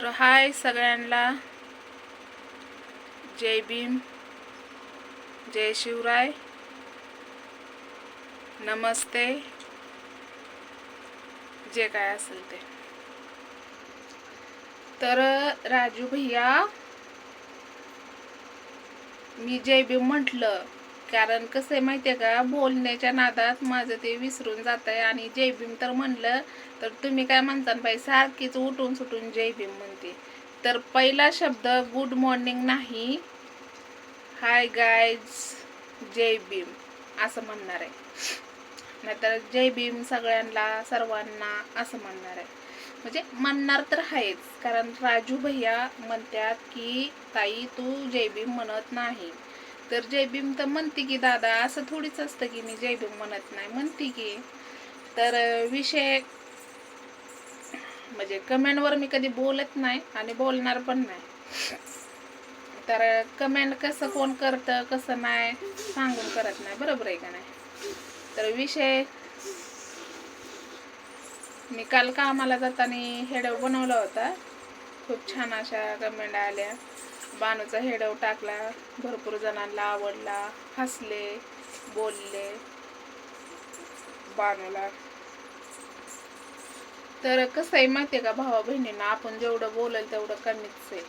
तर हाय सगळ्यांना, जय भीम, जय शिवराय, नमस्ते, जे काय असेल ते. तर राजू भैया, मी जय भीम म्हटलं कारण कसं आहे माहिती आहे का, बोलण्याच्या नादात माझं ते विसरून जात आहे. आणि जय भीम तर म्हणलं तर तुम्ही काय म्हणता बाई, सारखीच उठून सुटून जय भीम म्हणते. तर पहिला शब्द गुड मॉर्निंग नाही, हाय गाईज, जय भीम असं म्हणणार आहे. नाहीतर जय भीम सगळ्यांना सर्वांना असं म्हणणार आहे. म्हणजे म्हणणार तर आहेच, कारण राजू भैया म्हणतात की ताई तू जय भीम म्हणत नाही. तर जय भीम तर म्हणते की दादा, असं थोडीच असतं की मी जय भीम म्हणत नाही, म्हणते की. तर विषय म्हणजे कमेंटवर मी कधी बोलत नाही आणि बोलणार पण नाही. तर कमेंट कसं कोण करतं कसं नाही सांगून करत नाही, बरोबर आहे का नाही. तर विषय, मी काल कामाला जाताना हेडव बनवला होता. खूप छान अशा कमेंट आल्या. बानूचा हेडव टाकला, भरपूर जणांना आवडला, हसले, बोलले बानूला. तर कसं आहे माहिती आहे का भावा बहिणींना, आपण जेवढं बोलेल तेवढं कमीच आहे.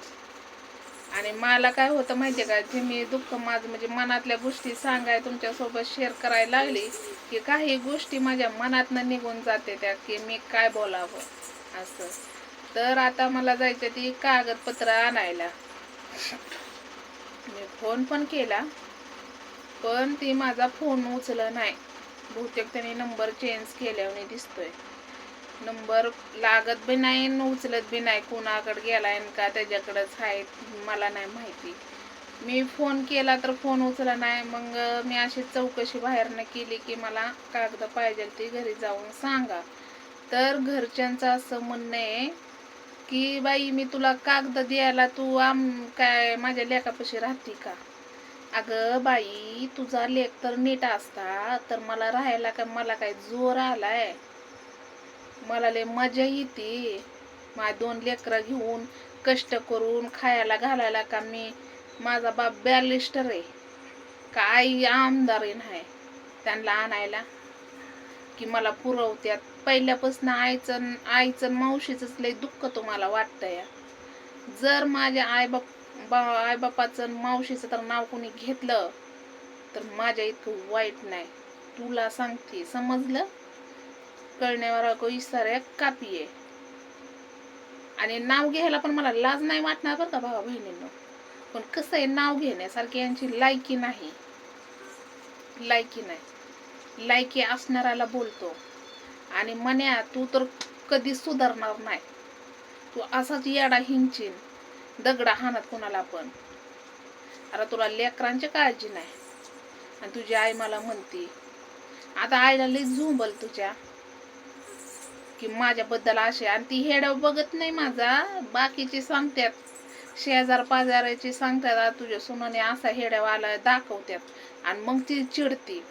आणि मला काय होतं माहिती आहे का, जे मी दुःख माझं म्हणजे मनातल्या गोष्टी सांगाय तुमच्यासोबत शेअर करायला लागली की काही गोष्टी माझ्या मनातनं निघून जाते त्या की मी काय बोलावं असं. तर आता मला जायचं ती कागदपत्र आणायला. मी फोन पण केला पण ती माझा फोन उचलला नाही. बहुतेक त्याने नंबर चेंज केल्याने दिसतोय. नंबर लागत बी नाही उचलत बी नाही, कुणाकडे गेलाय का त्याच्याकडेच आहे मला नाही माहिती. मी फोन केला तर फोन उचलला नाही. मग मी अशी चौकशी बाहेरनं केली की मला कागद पाहिजे ती घरी जाऊन सांगा. तर घरच्यांचं असं म्हणणं आहे की बाई मी तुला कागद द्यायला तू काय माझ्या लेकापाशी राहते का. अगं बाई, तुझा लेक तर नीट असता तर मला राहायला का मला काय जोर आलाय. मला लय मजा येते. माझ्या 2 लेकरं घेऊन कष्ट करून खायला घालायला का मी. माझा बाप बॅलिस्टर आहे, काही आमदारी नाही त्यांना आणायला की मला पुरवत्यात. पहिल्यापासून आईचं मावशीचंच लय दुःख तुम्हाला वाटतंय. जर माझ्या आईबापाचं मावशीचं तर नाव कोणी घेतलं तर माझ्या इतकं वाईट नाही. तुला सांगते, समजलं. कळण्यावर कोई साऱ्या कापी आहे. आणि नाव घ्यायला पण मला लाज नाही वाटणार बरं का भावा बहिणींनो. पण कसं आहे, नाव घेण्यासारखी यांची लायकी नाही. लायकी असणाऱ्याला बोलतो. आणि मन्या तू तर कधी सुधारणार नाही. तू असाच येडा हिंचीन, दगडा हाणत कोणाला पण. अरे तुला लेकरांची काळजी नाही आणि तुझी आई मला म्हणते. आता आईला लई झुंबल तुझ्या की माझ्याबद्दल असे. आणि ती हेडव बघत नाही माझा, बाकीची सांगतात, शेजार पाजाराची सांगतात तुझ्या सुनाने असा हेडव आला दाखवतात आणि मग ती चिडती.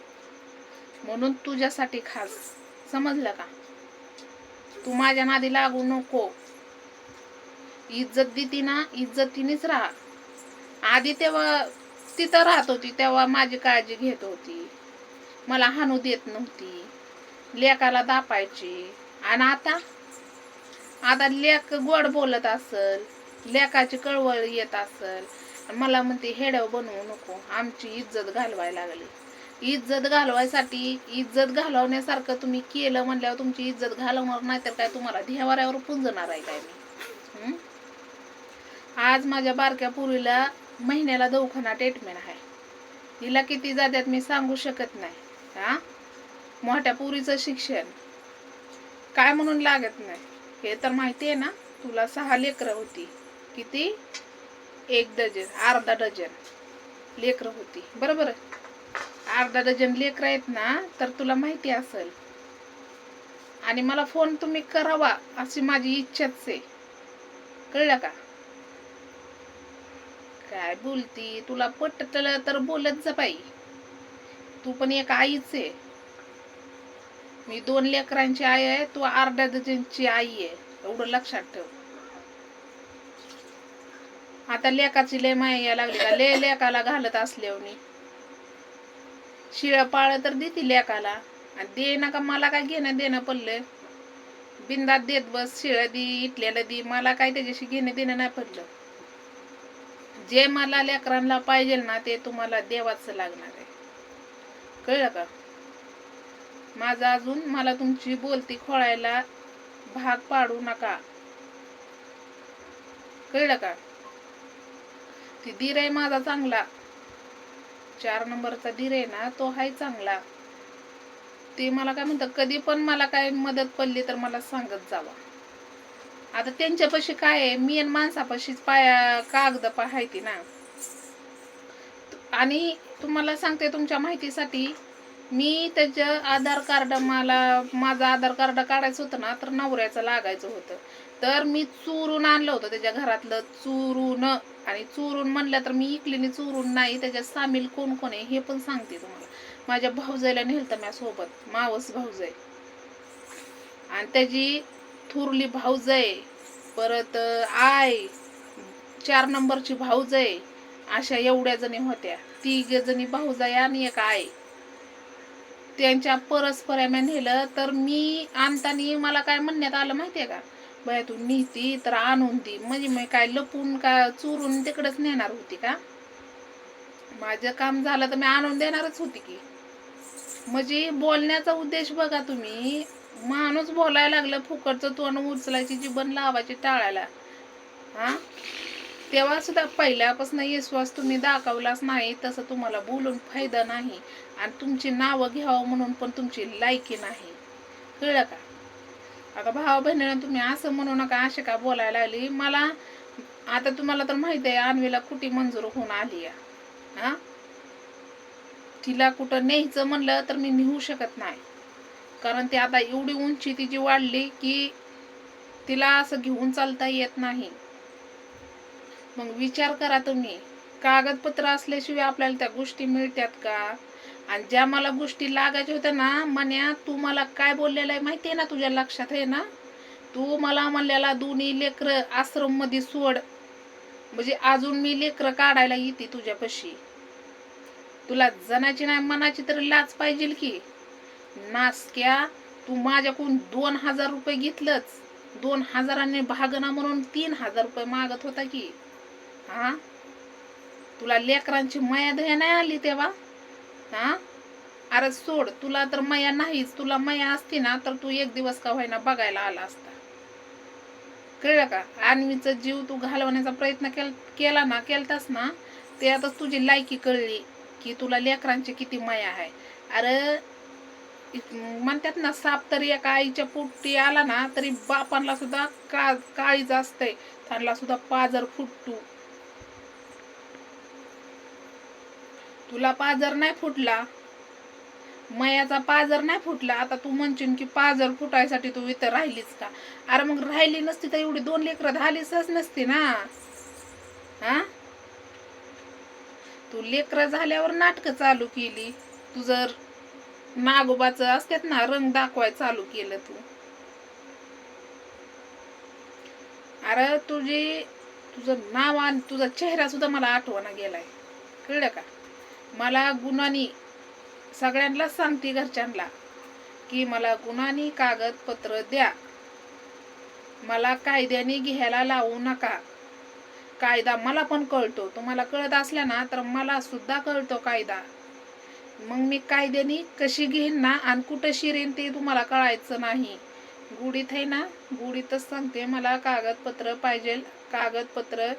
म्हणून तुझ्यासाठी खास, समजलं का. तू माझ्या नादी लागू नको. इज्जत देती ना, इज्जतीनेच राहा. आधी तेव्हा तिथं राहत होती तेव्हा माझी काळजी घेत होती, मला हाणू देत नव्हती, लेकाला दापायची. आणि आता लेक गोड बोलत असल, लेकाची कळवळ येत असल, मला म्हणते हेडव बनवू नको. आमची इज्जत घालवायला लागली. इज्जत घालवायसाठी, इज्जत घालवण्यासारखं तुम्ही केलं म्हणल्यावर तुमची इज्जत घालवणार नाही तर काय तुम्हाला देवाऱ्यावर पुंजणार आहे काय मी. आज माझ्या बारक्या पुरीला महिन्याला दवाखाना ट्रीटमेंट आहे. हिला किती जात्यात मी सांगू शकत नाही. हा, मोठ्या पुरीचं शिक्षण काय म्हणून लागत नाही हे तर माहिती आहे ना तुला. 6 लेकरं होती. किती, 1 डझन, अर्धा डझन लेकरं होती, बरोबर. अर्धा डझन लेकरं आहेत ना, तर तुला माहिती असेल. आणि मला फोन तुम्ही करावा अशी माझी इच्छाच आहे, कळलं का. काय बोलती, तुला पटलं तर बोलत जा बाई. तू पण एक आईच आहे. मी 2 लेकरांची आई आहे, तू अर्ध्या डझनची आई आहे, एवढं लक्षात ठेव. आता लेकाची लय माया यायला लागली का? ले लेकाला घालत असल्यावर शिळ पाळ तर देते लेकाला, आणि दे नका मला काय घेणं देणं पडलं. बिंदात देत बस, शिळ दी इटल्याला दी, मला काय त्याच्याशी घेणं देणं नाही पडलं. जे मला लेकरांना पाहिजे ना ते तुम्हाला देवाच लागणार आहे. कळलं का? माझा अजून मला तुमची बोलती खोळायला भाग पाडू नका. कळलं का? ती धीर आहे माझा चांगला, 4 नंबरचा धीर आहे ना तो हाय चांगला. ते मला काय म्हणतात, कधी पण मला काय मदत पडली तर मला सांगत जावा. आता त्यांच्यापाशी काय आहे, मी आणि माणसापाशीच पाया कागद पाहायती ना. आणि तुम्हाला सांगते तुमच्या माहितीसाठी, मी त्याचं आधार कार्ड, माझं आधार कार्ड काढायचं होतं ना, तर नवऱ्याचं लागायचं होतं. तर मी चोरून आणलं होतं त्याच्या घरातलं, चोरून. आणि चोरून म्हणलं तर मी इकलीने चोरून नाही, त्याच्यात सामील कोण कोण आहे हे पण सांगते तुम्हाला. माझ्या भाऊजाईला नेलतं माझ्या सोबत, मावस भाऊजाई, आणि त्याची थुरली भाऊजाई, परत 4 नंबरची भाऊजाई, अशा एवढ्या जणी होत्या. 3 जणी भाऊजाई आणि एक आई. त्यांच्या परस्पर आम्ही नेलं. तर मी आणताना मला काय म्हणण्यात आलं माहितीये का, बाया तू नेती तर आणून दी. म्हणजे मी काय लपून का चोरून तिकडच नेणार होती का? माझं काम झालं तर मी आणून देणारच होती की. म्हणजे बोलण्याचा उद्देश बघा तुम्ही. माणूस बोलायला लागलं फुकटचं तोंड उचलायची जीवन लावायची टाळायला, हा, तेव्हा सुद्धा पहिल्यापासून विश्वास तुम्ही दाखवलाच नाही. तसं तुम्हाला बोलून फायदा नाही, आणि तुमची नावं घ्यावं म्हणून पण तुमची लायकी नाही. कळलं का? आता भावा बहिणीनं तुम्ही असं म्हणू नका, असे का बोलायला लागली मला. आता तुम्हाला तर माहिती आहे अन्वीला कुठे मंजूर होऊन आली या, हा. तिला कुठं न्यायचं म्हणलं तर मी नेऊ शकत नाही, कारण ती आता एवढी उंची तिची वाढली की तिला असं घेऊन चालता येत नाही. मग विचार करा तुम्ही, कागदपत्र असल्याशिवाय आपल्याला त्या गोष्टी मिळतात का? आणि ज्या मला गोष्टी लागायच्या होत्या ना, म्हण्या तू मला काय बोललेला आहे माहितीये ना, तुझ्या लक्षात आहे ना, तू मला म्हणलेला 2 लेकरं आश्रम मध्ये सोड. म्हणजे अजून मी लेकरं काढायला येते तुझ्यापाशी. तुला जनाची नाही मनाची तर लाच पाहिजे की. नासक्या, तू माझ्याकडून 2000 रुपये घेतलंच, 2000 भागना म्हणून 3000 रुपये मागत होता की. हा, तुला लेकरांची माया दया नाही आली तेव्हा, हा. अरे सोड, तुला तर माया नाहीच. तुला माया असती ना तर तू एक दिवस का व्हायना बघायला आला असता. कळलं का? अन्वीचा जीव तू घालवण्याचा प्रयत्न केला ना, केलतास ना, ते आता तुझी लायकी कळली की तुला लेकरांची किती माया आहे. अरे म्हणतात ना, साप तरी एका आईच्या पोटी आला ना तरी बापांना सुद्धा काळीज असते, त्यांना सुद्धा पाजर फुटतो. तुला पाजर नाही फुटला, मयाचा पाजर नाही फुटला. आता तू म्हणशील की पाजर फुटायसाठी तू इथं राहिलीच का? अरे मग राहिली नसती तर एवढी 2 लेकरं झालीच नसती ना, हा. तू लेकरं झाल्यावर नाटकं चालू केली. तू जर नागोबाच असतात ना रंग दाखवाय चालू केलं तू. अरे तुझं नाव आणि तुझा चेहरा सुद्धा मला आठवणा गेलाय. कळलं का? मला गुन्हानी सगळ्यांना सांगते, घरच्यांना, की मला गुन्हानी कागदपत्र द्या. मला कायद्याने घ्यायला लावू नका. कायदा मला पण कळतो, तुम्हाला कळत असल्या ना तर मला सुद्धा कळतो कायदा. मग मी कायद्याने कशी घेईन ना आणि कुठं शिरेन ते तुम्हाला कळायचं नाही. गुढीत आहे ना, गुढीतच सांगते, मला कागदपत्र पाहिजे. कागदपत्र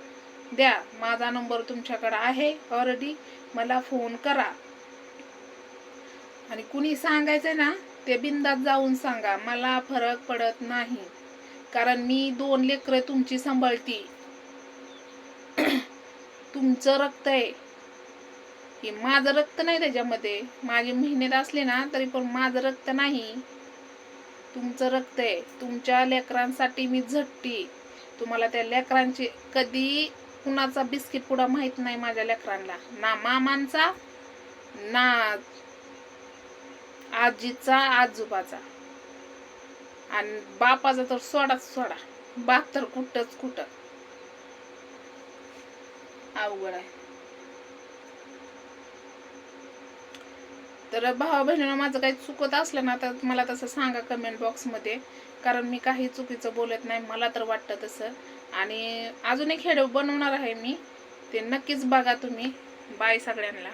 द्या. माझा नंबर तुमच्याकडे आहे ऑलरेडी, मला फोन करा. आणि कुणी सांगायचंय ना ते बिंदात जाऊन सांगा, मला फरक पडत नाही. कारण मी 2 लेकरं तुमची सांभाळती. तुमचं रक्त आहे, की माझं रक्त नाही त्याच्यामध्ये. माझी मेहनत असली ना तरी पण माझं रक्त नाही, तुमचं रक्त आहे. तुमच्या लेकरांसाठी मी झटती. तुम्हाला त्या लेकरांची कधी कुणाचा बिस्किट पुडा माहित नाही माझ्या लेकरांना, ना मामांचा ना आजीचा आजोबाचा, आणि बापाचा तर सोडाच सोडा. बाप तर कुठंच कुठं. अवघड आहे. तर भावा बहिणीनं माझं काही चुकत असलं ना तर मला तसं सांगा कमेंट बॉक्समध्ये, कारण मी काही चुकीचं बोलत नाही, मला तर वाटतं तसं. आणि अजून एक व्हिडिओ बनवणार आहे मी, ते नक्कीच बघा तुम्ही. बाय सगळ्यांना.